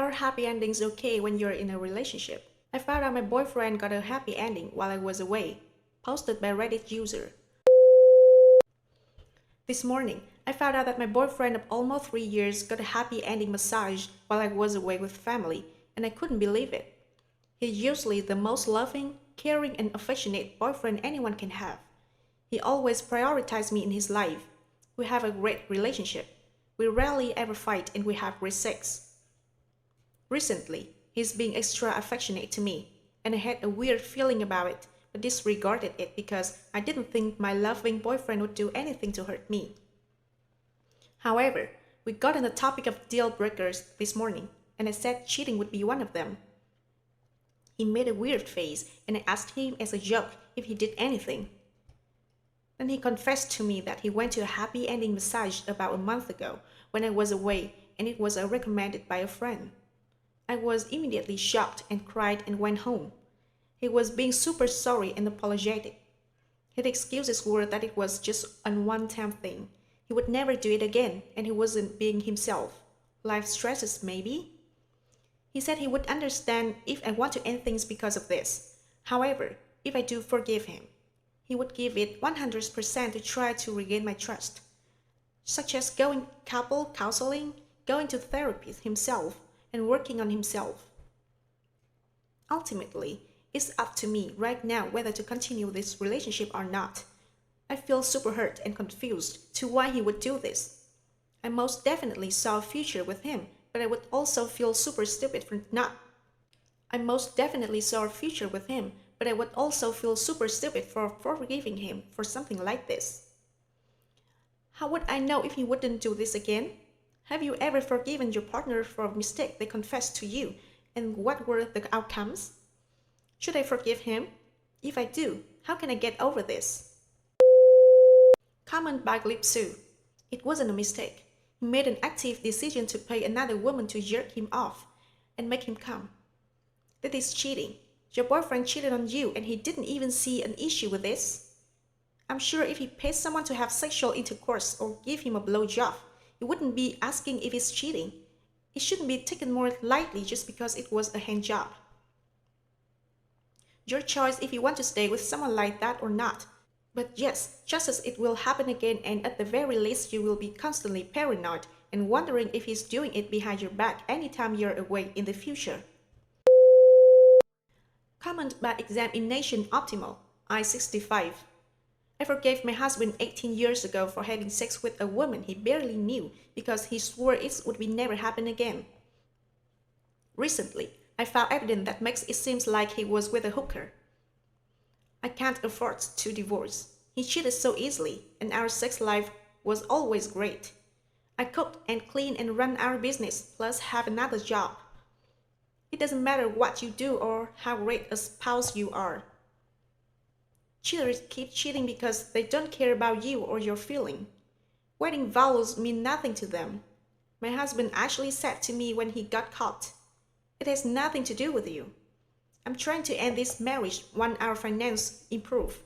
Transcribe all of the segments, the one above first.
Are happy endings okay when you're in a relationship? I found out my boyfriend got a happy ending while I was away. Posted by Reddit user. This morning, I found out that my boyfriend of almost 3 years got a happy ending massage while I was away with family, and I couldn't believe it. He's usually the most loving, caring, and affectionate boyfriend anyone can have. He always prioritizes me in his life. We have a great relationship. We rarely ever fight and we have great sex. Recently, he's being extra affectionate to me, and I had a weird feeling about it, but disregarded it because I didn't think my loving boyfriend would do anything to hurt me. However, we got on the topic of deal breakers this morning, and I said cheating would be one of them. He made a weird face, and I asked him as a joke if he did anything. Then he confessed to me that he went to a happy ending massage about a month ago when I was away, and it was recommended by a friend. I was immediately shocked and cried and went home. He was being super sorry and apologetic. His excuses were that it was just a one-time thing. He would never do it again, and he wasn't being himself. Life stresses, maybe? He said he would understand if I want to end things because of this. However, if I do forgive him, he would give it 100% to try to regain my trust, such as going couple counseling, going to therapy himself, and working on himself. Ultimately, it's up to me right now whether to continue this relationship or not. I feel super hurt and confused to why he would do this. I most definitely saw a future with him, but I would also feel super stupid for not. I most definitely saw a future with him, but I would also feel super stupid for forgiving him for something like this. How would I know if he wouldn't do this again? Have you ever forgiven your partner for a mistake they confessed to you, and what were the outcomes? Should I forgive him? If I do, how can I get over this? Comment by Glipsu. It wasn't a mistake. He made an active decision to pay another woman to jerk him off and make him come. That is cheating. Your boyfriend cheated on you and he didn't even see an issue with this. I'm sure if he pays someone to have sexual intercourse or give him a blowjob, he wouldn't be asking if it's cheating. It shouldn't be taken more lightly just because it was a hand job. Your choice if you want to stay with someone like that or not. But yes, just as it will happen again, and at the very least you will be constantly paranoid and wondering if he's doing it behind your back anytime you're away in the future. Comment by Examination Optimal, I-65. I forgave my husband 18 years ago for having sex with a woman he barely knew because he swore it would never happen again. Recently, I found evidence that makes it seem like he was with a hooker. I can't afford to divorce. He cheated so easily, and our sex life was always great. I cooked and cleaned and ran our business, plus have another job. It doesn't matter what you do or how great a spouse you are. Cheaters keep cheating because they don't care about you or your feeling. Wedding vows mean nothing to them. My husband actually said to me when he got caught, "It has nothing to do with you. I'm trying to end this marriage when our finance improve.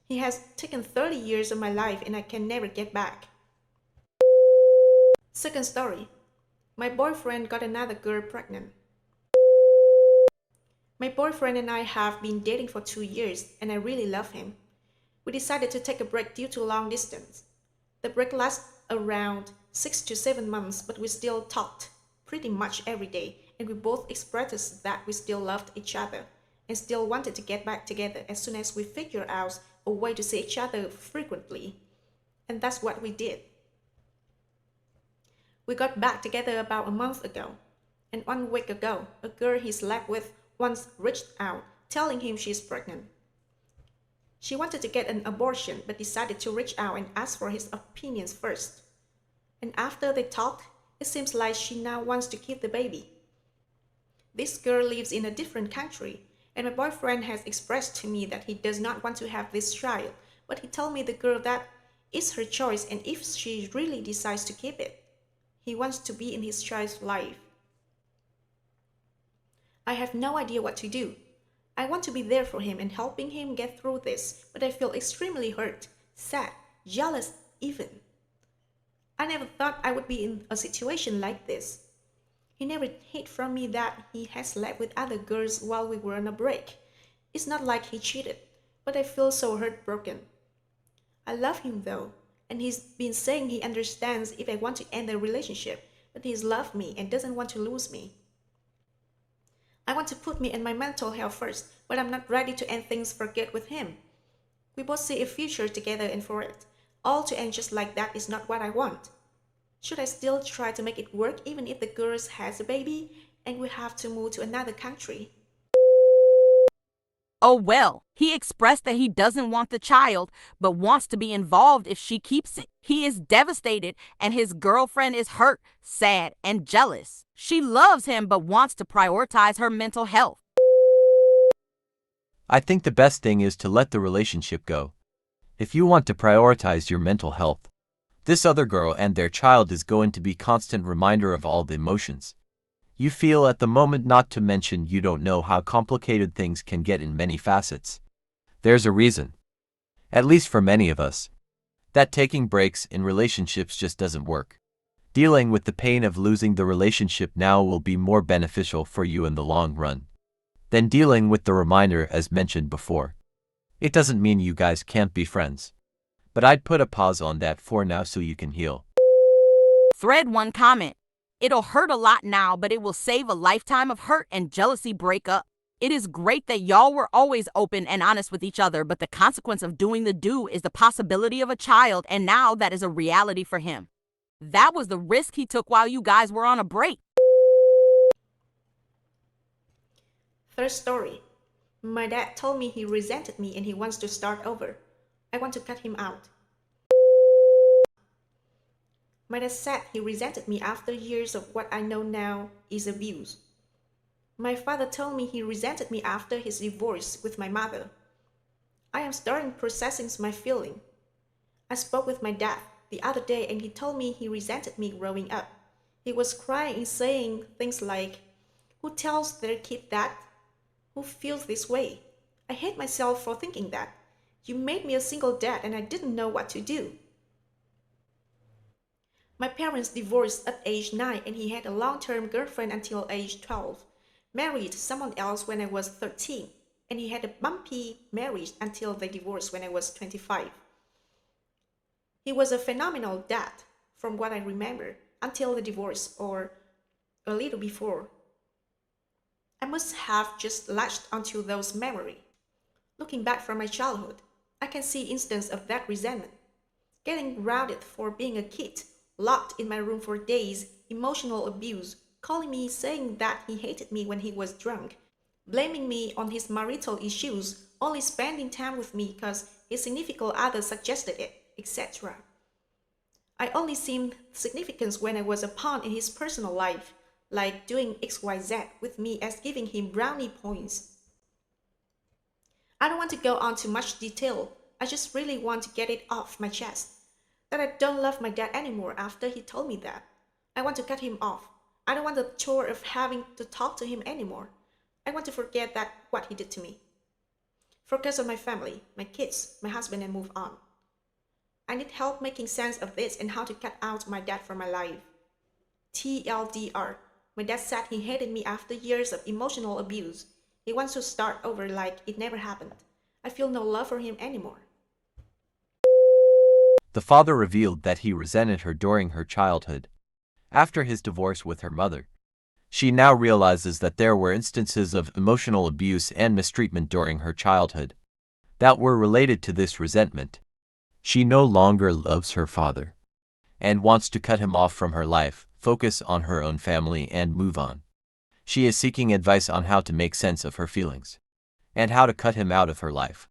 He has taken 30 years of my life and I can never get back." Second story. My boyfriend got another girl pregnant. My boyfriend and I have been dating for 2 years and I really love him. We decided to take a break due to long distance. The break lasted around 6 to 7 months, but we still talked pretty much every day, and we both expressed that we still loved each other and still wanted to get back together as soon as we figured out a way to see each other frequently. And that's what we did. We got back together about a month ago, and 1 week ago, a girl he slept with once reached out, telling him she's pregnant. She wanted to get an abortion, but decided to reach out and ask for his opinions first. And after they talked, it seems like she now wants to keep the baby. This girl lives in a different country, and my boyfriend has expressed to me that he does not want to have this child, but he told me the girl that it's her choice, and if she really decides to keep it, he wants to be in his child's life. I have no idea what to do. I want to be there for him and helping him get through this, but I feel extremely hurt, sad, jealous even. I never thought I would be in a situation like this. He never hid from me that he had slept with other girls while we were on a break. It's not like he cheated, but I feel so heartbroken. I love him though, and he's been saying he understands if I want to end the relationship, but he's loved me and doesn't want to lose me. I want to put me and my mental health first, but I'm not ready to end things for good with him. We both see a future together and for it. All to end just like that is not what I want. Should I still try to make it work even if the girl has a baby and we have to move to another country? Oh well, he expressed that he doesn't want the child, but wants to be involved if she keeps it. He is devastated, and his girlfriend is hurt, sad, and jealous. She loves him, but wants to prioritize her mental health. I think the best thing is to let the relationship go. If you want to prioritize your mental health, this other girl and their child is going to be constant reminder of all the emotions you feel at the moment, not to mention you don't know how complicated things can get in many facets. There's a reason, at least for many of us, that taking breaks in relationships just doesn't work. Dealing with the pain of losing the relationship now will be more beneficial for you in the long run than dealing with the reminder as mentioned before. It doesn't mean you guys can't be friends, but I'd put a pause on that for now so you can heal. Thread 1 comment. It'll hurt a lot now, but it will save a lifetime of hurt and jealousy breakup. It is great that y'all were always open and honest with each other, but the consequence of doing the do is the possibility of a child, and now that is a reality for him. That was the risk he took while you guys were on a break. Third story. My dad told me he resented me and he wants to start over. I want to cut him out. My dad said he resented me after years of what I know now is abuse. My father told me he resented me after his divorce with my mother. I am starting processing my feeling. I spoke with my dad the other day and he told me he resented me growing up. He was crying and saying things like, "Who tells their kid that? Who feels this way? I hate myself for thinking that. You made me a single dad and I didn't know what to do." My parents divorced at age 9 and he had a long-term girlfriend until age 12, married someone else when I was 13, and he had a bumpy marriage until they divorced when I was 25. He was a phenomenal dad, from what I remember, until the divorce or a little before. I must have just latched onto those memories. Looking back from my childhood, I can see instances of that resentment. Getting grounded for being a kid, locked in my room for days, emotional abuse, calling me saying that he hated me when he was drunk, blaming me on his marital issues, only spending time with me because his significant other suggested it, etc. I only seemed significant when I was a pawn in his personal life, like doing XYZ with me as giving him brownie points. I don't want to go on too much detail, I just really want to get it off my chest. That I don't love my dad anymore after he told me that. I want to cut him off. I don't want the chore of having to talk to him anymore. I want to forget that what he did to me. Focus on my family, my kids, my husband, and move on. I need help making sense of this and how to cut out my dad from my life. TLDR. My dad said he hated me after years of emotional abuse. He wants to start over like it never happened. I feel no love for him anymore. The father revealed that he resented her during her childhood. After his divorce with her mother, she now realizes that there were instances of emotional abuse and mistreatment during her childhood that were related to this resentment. She no longer loves her father and wants to cut him off from her life, focus on her own family, and move on. She is seeking advice on how to make sense of her feelings and how to cut him out of her life.